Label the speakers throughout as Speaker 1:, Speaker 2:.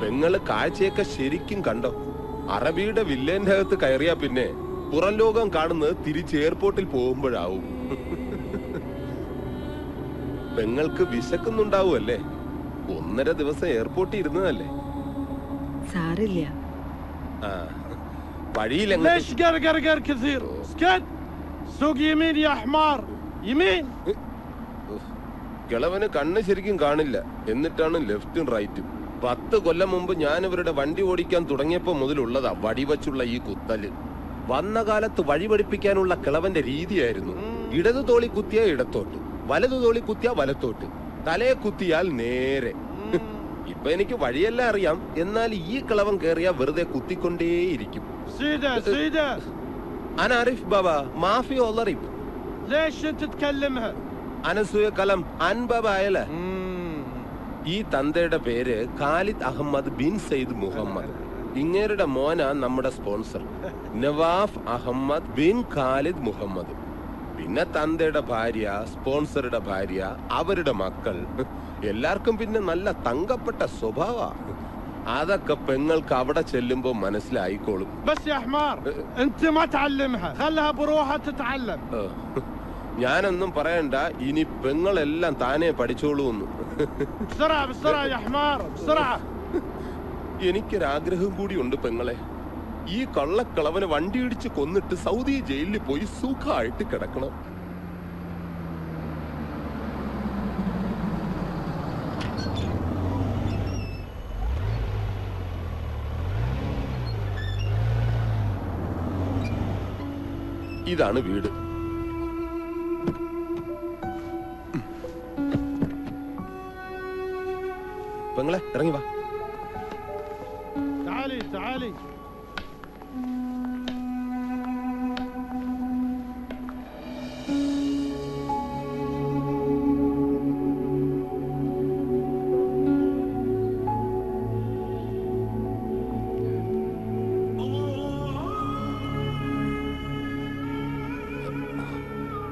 Speaker 1: പെങ്ങള് കാഴ്ചയൊക്കെ ശരിക്കും കണ്ടോ? അറബിയുടെ വില്ലേന്റെ അകത്ത് കയറിയാ പിന്നെ പുറം ലോകം കാണുന്നത് തിരിച്ച് എയർപോർട്ടിൽ പോകുമ്പോഴാവും. പെങ്ങൾക്ക് വിശക്കുന്നുണ്ടാവുമല്ലേ? 1.5 ദിവസം എയർപോർട്ടിൽ ഇരുന്നതല്ലേ?
Speaker 2: സാരില്ല.
Speaker 1: വഴിയിൽ കിളവന് കണ്ണ് ശരിക്കും കാണില്ല, എന്നിട്ടാണ് ലെഫ്റ്റും റൈറ്റും. 10 കൊല്ലം മുമ്പ് ഞാൻ ഇവരുടെ വണ്ടി ഓടിക്കാൻ തുടങ്ങിയപ്പോ മുതലുള്ളതാ വടിവച്ചുള്ള ഈ കുത്തല്. വന്ന കാലത്ത് വഴി പഠിപ്പിക്കാനുള്ള കിളവന്റെ രീതിയായിരുന്നു. ഇടതു തോളി കുത്തിയാ ഇടത്തോട്ട്, വലതു തോളി കുത്തിയാ വലത്തോട്ട്, തലയെ കുത്തിയാൽ നേരെ. ഇപ്പൊ എനിക്ക് വഴിയെല്ലാം അറിയാം, എന്നാൽ ഈ കിളവൻ കേറിയാ വെറുതെ കുത്തിക്കൊണ്ടേയിരിക്കും. അനാരിഫ് ബാബ മാഫി ഒളറിപ്പ് അനസൂയ കലം അൻബാബ അയല. ഈ തന്തയുടെ പേര് Khalid Ahmed bin Sayyid Muhammad. ഇങ്ങേരുടെ മോനാ നമ്മുടെ sponsor Nawaf Ahmed bin Khalid Muhammad. പിന്നെ തന്തയുടെ ഭാര്യ, സ്പോൺസറുടെ ഭാര്യ, അവരുടെ മക്കൾ, എല്ലാവർക്കും പിന്നെ നല്ല തങ്കപ്പെട്ട സ്വഭാവ. അതൊക്കെ പെങ്ങൾക്ക് അവിടെ ചെല്ലുമ്പോ മനസ്സിലായിക്കോളും. ഞാനൊന്നും പറയണ്ട, ഇനി പെങ്ങളെല്ലാം താനേ പഠിച്ചോളൂന്ന്. എനിക്കൊരാഗ്രഹം കൂടിയുണ്ട് പെങ്ങളെ. ഈ കള്ളക്കളവന് വണ്ടി ഇടിച്ച് കൊന്നിട്ട് സൗദി ജയിലിൽ പോയി സുഖമായിട്ട് കിടക്കണം. ഇതാണ് വീട്. പെങ്ങളെ ഇറങ്ങി വാ.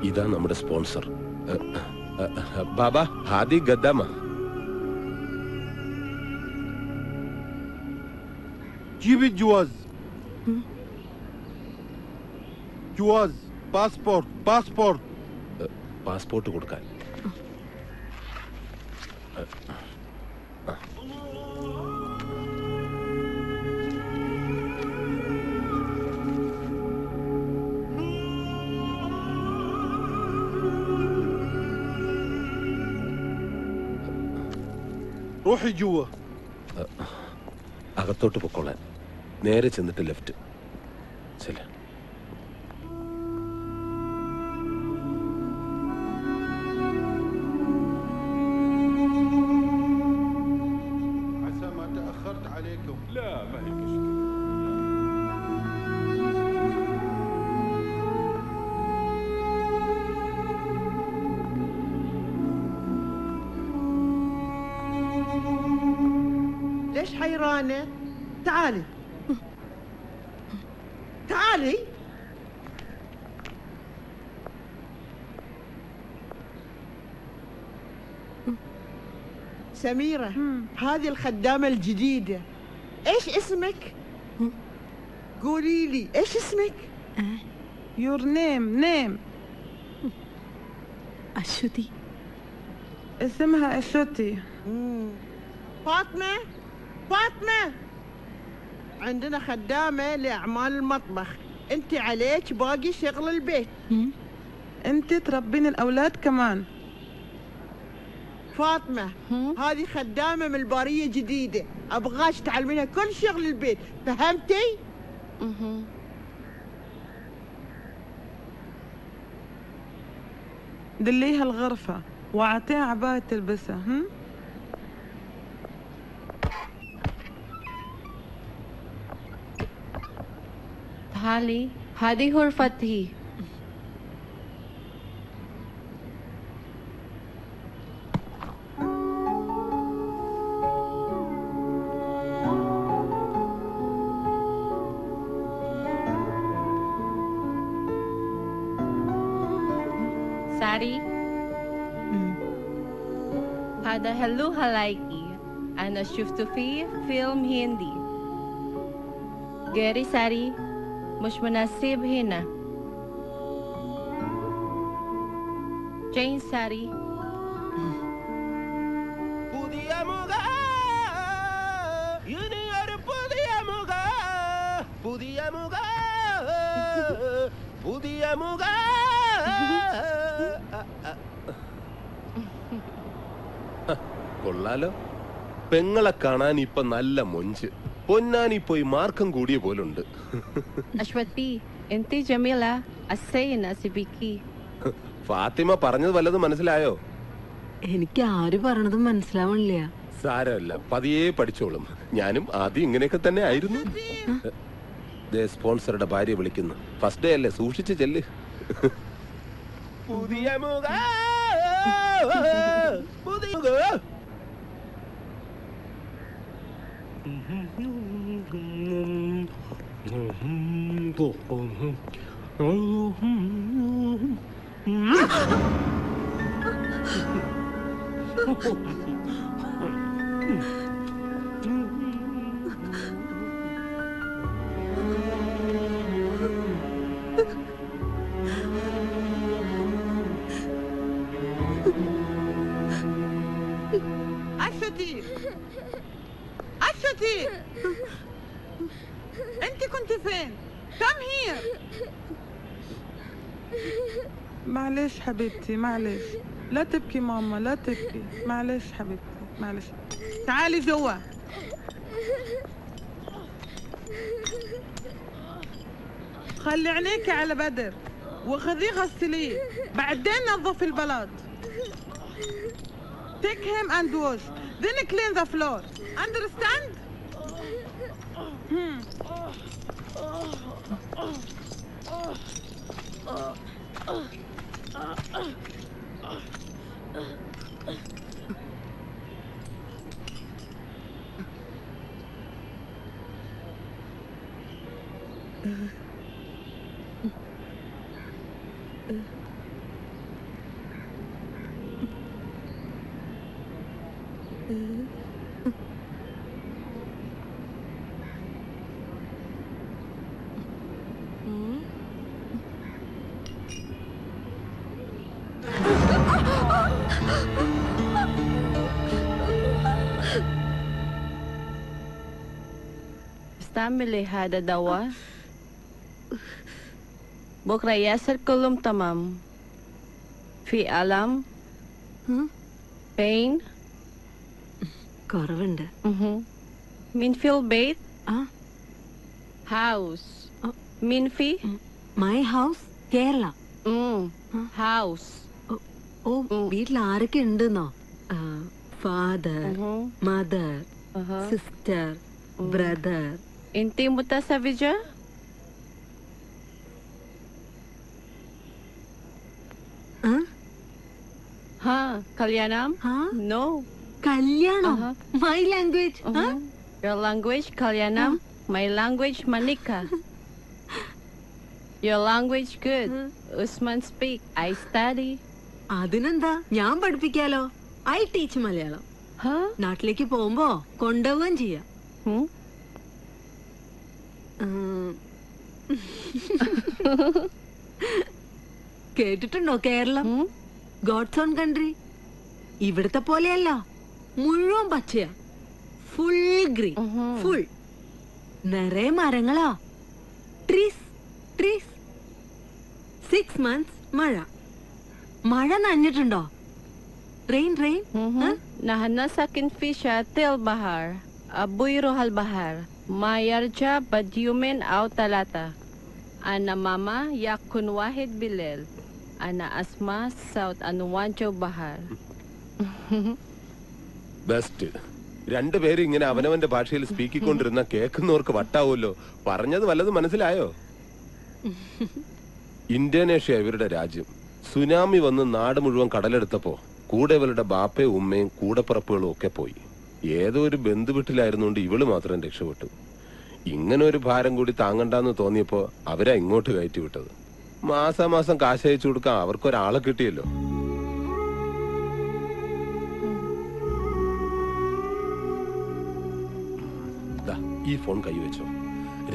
Speaker 1: ഇതാ നമ്മുടെ സ്പോൺസർ ബാബ ഹാദി ഗദ്ദാമ.
Speaker 3: جيب الجواز. جواز باسبورت باسبورت.
Speaker 1: പാസ്പോർട്ട് കൊടുക്കാൻ.
Speaker 3: روحي جوا.
Speaker 1: അകത്തോട്ട് പൊക്കോളാൻ. നേരെ ചെന്നിട്ട് ലെഫ്റ്റ്. ശരി.
Speaker 3: عسى ما تأخرت عليكم.
Speaker 4: لا ما هي مشكلة.
Speaker 5: ليش حيرانة؟ تعالي تعالي. سميرة هذه الخدامة الجديدة. ايش اسمك؟ قولي لي ايش اسمك؟
Speaker 6: Your name.
Speaker 2: അശ്വതി.
Speaker 6: اسمها أشوتي.
Speaker 5: فاطمة فاطمة، عندنا خدامة لأعمال المطبخ، انت عليك باقي شغل البيت.
Speaker 6: أنت تربين الأولاد كمان.
Speaker 5: فاطمة هذه خدامة من البارية جديدة، أبغاش تعلمينها كل شغل البيت، فهمتي؟
Speaker 6: دليها الغرفة وأعطيها عباية تلبسها.
Speaker 7: تعالي هذه غرفتي. ساري هذا هلو هلايكي. أنا شفته في فيلم هندي. غير ساري مش مناسب هنا. جين ساري.
Speaker 1: പുതിയ മുഖ ഇനിയൊരു പുതിയ മുഖ പുതിയ മുഖ പുതിയ മുഖ കൊള്ളാലോ. പെങ്ങളെ കാണാൻ ഇപ്പൊ നല്ല മൊഞ്ച്. പൊന്നാനി പോയി മാർക്കം കൂടിയ പോലുണ്ട്.
Speaker 7: أشوتي أنت جميلة السينة سبيكي.
Speaker 1: ഫാത്തിമ പറഞ്ഞത് വല്ലതും മനസ്സിലായോ?
Speaker 2: എനിക്ക് ആര് പറഞ്ഞതും മനസ്സിലാവണില്ല.
Speaker 1: സാരമല്ല, പതിയെ പഠിച്ചോളും. ഞാനും ആദ്യം ഇങ്ങനെയൊക്കെ തന്നെ ആയിരുന്നു. സ്പോൺസറുടെ ഭാര്യ വിളിക്കുന്നു. ഫസ്റ്റ് ഡേ അല്ലേ, സൂക്ഷിച്ച് ചെല്ല്. പുതിയ മുഖ പുതിയ മുഖ.
Speaker 5: أشتي أشتي أنت كنت فين؟ كم هي؟
Speaker 6: معلش حبيبتي معلش، لا تبكي ماما لا تبكي، معلش حبيبتي معلش.
Speaker 5: تعالي جوا. خلي عينيكي على بدر وخذيه غسليه، بعدين نظف البلاط. Take him and wash, then clean the floor. Understand?
Speaker 7: استعملي هذا دواء. بكرة ياسر كلهم تمام. في ألم pain.
Speaker 2: കുറവുണ്ട്.
Speaker 7: مين في البيت؟
Speaker 2: ആ
Speaker 7: house. مين في؟
Speaker 2: My house Kerala.
Speaker 7: house.
Speaker 2: ഓ വീട്ടിൽ ആരൊക്കെ ഉണ്ടെന്നോ? Father, mother, sister, brother.
Speaker 7: انتي متزوجة؟ ها كليانام؟ No.
Speaker 2: കല്യാണം. My language.
Speaker 7: Your language Kalyanam, my language Manika. Your language good. Usman speak, I study.
Speaker 2: അതിനെന്താ, ഞാൻ പഠിപ്പിക്കാലോ. I teach Malayalam.
Speaker 7: Huh?
Speaker 2: നാട്ടിലേക്ക് പോകുമ്പോ കൊണ്ടുപോവുകയും ചെയ്യാം. കേട്ടിട്ടുണ്ടോ കേരളം? God's own country. ഇവിടുത്തെ പോലെയല്ല, മുഴുവൻ പച്ചയാ. Full green, full. നിറയെ മരങ്ങളാ. Trees trees. 6 months മഴ. മഴ നനഞ്ഞിട്ടുണ്ടോ? Rain rain.
Speaker 7: نحن ساكن في شاطئ البحر. أبوي يروح البحر ما يرجع بعد يومين أو 3. أنا ماما يكون 1 بالليل. أنا أسمع صوت أنواجه بحر.
Speaker 1: ബെസ്റ്റ്. രണ്ടുപേരും ഇങ്ങനെ അവനവന്റെ ഭാഷയിൽ സ്പീക്കിക്കൊണ്ടിരുന്ന കേൾക്കുന്നവർക്ക് വട്ടാവുമല്ലോ. പറഞ്ഞത് വല്ലതും മനസ്സിലായോ? ഇന്തോനേഷ്യ ഇവരുടെ രാജ്യം. സുനാമി വന്ന് നാട് മുഴുവൻ കടലെടുത്തപ്പോ കൂടെ ഇവളുടെ ബാപ്പയും ഉമ്മയും കൂടപ്പിറപ്പുകളും ഒക്കെ പോയി. ഏതോ ഒരു ബന്ധുവീട്ടിലായിരുന്നുകൊണ്ട് ഇവള് മാത്രം രക്ഷപ്പെട്ടു. ഇങ്ങനെ ഒരു ഭാരം കൂടി താങ്ങണ്ടെന്ന് തോന്നിയപ്പോ അവരാ ഇങ്ങോട്ട് കയറ്റി വിട്ടത്. മാസാമാസം കാശ് അയച്ചു കൊടുക്കാൻ അവർക്കൊരാളെ കിട്ടിയല്ലോ. ദാ, ഈ ഫോൺ കൈവച്ചോ.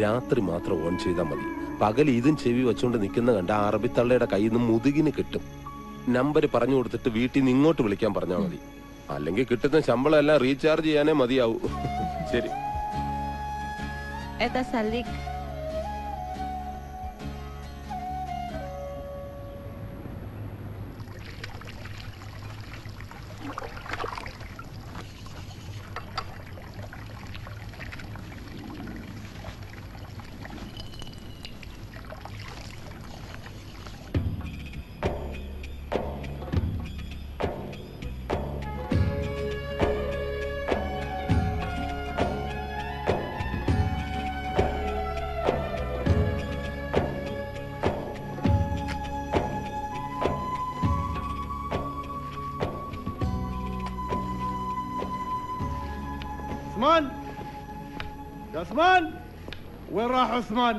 Speaker 1: രാത്രി മാത്രം ഓൺ ചെയ്താൽ മതി. പകൽ ഇതും ചെവി വെച്ചോണ്ട് നിൽക്കുന്ന കണ്ട ആ അറബിത്തള്ളയുടെ കയ്യിൽ നിന്ന് മുതുകിന് കിട്ടും. നമ്പർ പറഞ്ഞു കൊടുത്തിട്ട് വീട്ടിൽ നിന്ന് ഇങ്ങോട്ട് വിളിക്കാൻ പറഞ്ഞാൽ മതി. അല്ലെങ്കിൽ കിട്ടുന്ന ശമ്പളം എല്ലാം റീചാർജ് ചെയ്യാനേ മതിയാവൂ. ശരി.
Speaker 7: Eta salik.
Speaker 3: عثمان يا عثمان وين راح عثمان؟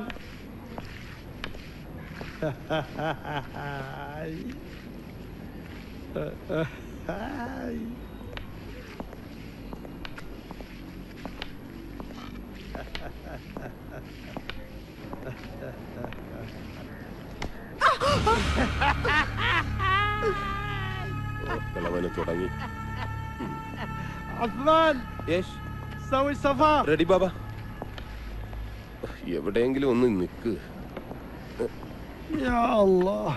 Speaker 1: കിളവന് തുടങ്ങി.
Speaker 3: عثمان
Speaker 1: യേശ്,
Speaker 3: سوي صفار.
Speaker 1: റെഡി ബാബ. എവിടെയെങ്കിലും ഒന്ന് നിക്ക്.
Speaker 3: يا الله.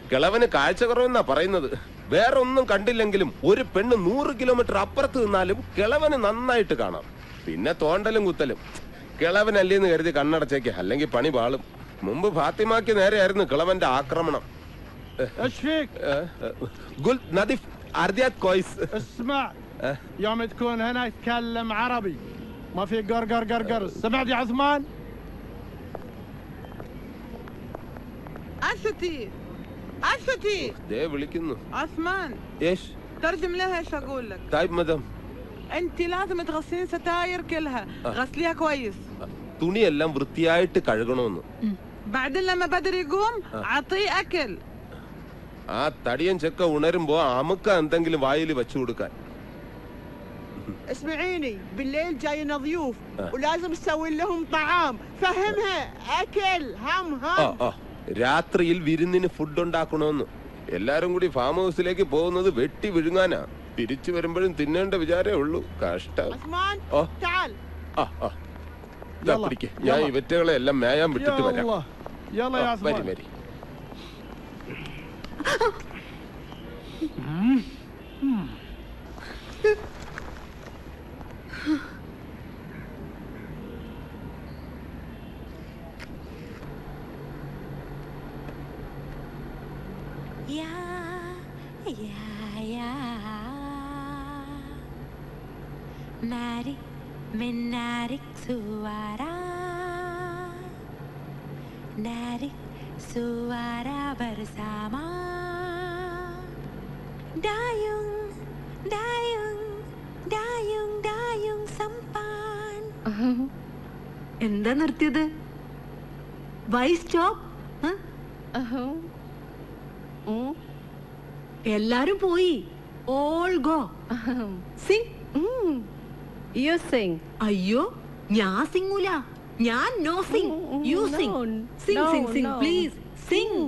Speaker 1: കിളവന് കാഴ്ച കുറവെന്നാ പറയുന്നത്. വേറെ ഒന്നും കണ്ടില്ലെങ്കിലും ഒരു പെണ്ണ് 100 കിലോമീറ്റർ അപ്പുറത്ത് നിന്നാലും കിളവന് നന്നായിട്ട് കാണാം. പിന്നെ തോണ്ടലും കുത്തലും. കിളവനല്ലേന്ന് കരുതി കണ്ണടച്ചേക്ക്, അല്ലെങ്കിൽ പണി പാളും. മുമ്പ് ഫാത്തിമാക്ക് നേരെയായിരുന്നു കിളവന്റെ ആക്രമണം.
Speaker 3: ايش فيك؟
Speaker 1: ഗുൽ നദീഫ് അർദിയാത് കോയ്സ്.
Speaker 3: اسمع يوم تكون هنا يتكلم عربي ما في قرقر قرقر. سمعت يا عثمان؟
Speaker 6: أشتي
Speaker 1: ദേ വിളിക്കുന്നു.
Speaker 6: عثمان
Speaker 1: യേശ്,
Speaker 6: ترجم لها ايش اقول لك.
Speaker 1: തായ് മദം.
Speaker 6: انت لازم تغسلين ستاير كلها غسليها كويس.
Speaker 1: തുണിയെല്ലാം വൃത്തിയായിട്ട് കഴുകണമെന്ന്.
Speaker 6: بعدين لما بدر يقوم عطيه اكل.
Speaker 1: ആ തടിയൻ ചെക്ക ഉണരുമ്പോ അമുക്ക എന്തെങ്കിലും വായിൽ വെച്ചു കൊടുക്കാൻ.
Speaker 5: اسمعيني بالليل جاينا ضيوف ولازم تسوي لهم طعام. فهمها اكل هم
Speaker 1: രാത്രിയിൽ വിരുന്നിന് ഫുഡ് ഉണ്ടാക്കണമെന്ന്. എല്ലാരും കൂടി ഫാം ഹൗസിലേക്ക് പോകുന്നത് വെട്ടി വിഴുങ്ങാനാ. തിരിച്ചു വരുമ്പോഴും തിന്നേണ്ട വിചാരേ ഉള്ളൂ. കഷ്ടം.
Speaker 5: عثمان
Speaker 1: أوه.
Speaker 5: تعال.
Speaker 1: ദാ പിടിക്ക്. ഞാൻ ഇവറ്റകളെ എല്ലാം മേയാൻ വിട്ടിട്ട്
Speaker 3: يا
Speaker 1: വരാം.
Speaker 3: الله يلا يا
Speaker 1: വരി
Speaker 3: عثمان.
Speaker 1: വരി.
Speaker 4: Narik menarik suara, narik suara bersama. Dayung, dayung, dayung, dayung sampan.
Speaker 2: എന്താ നിർത്തിയത്? Why stop? എല്ലാരും പോയി. All go. Sing.
Speaker 7: You sing.
Speaker 2: അയ്യോ, ഞാൻ സിംഗൂല. ഞാൻ no sing. You sing. Sing sing sing please. Sing.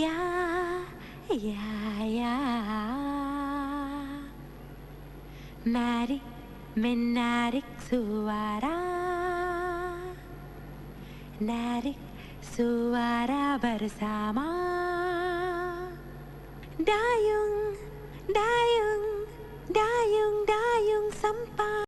Speaker 4: Ya, ya, ya. Narik menarik suara, narik suara bersama. Dayung, dayung, dayung, dayung sampai.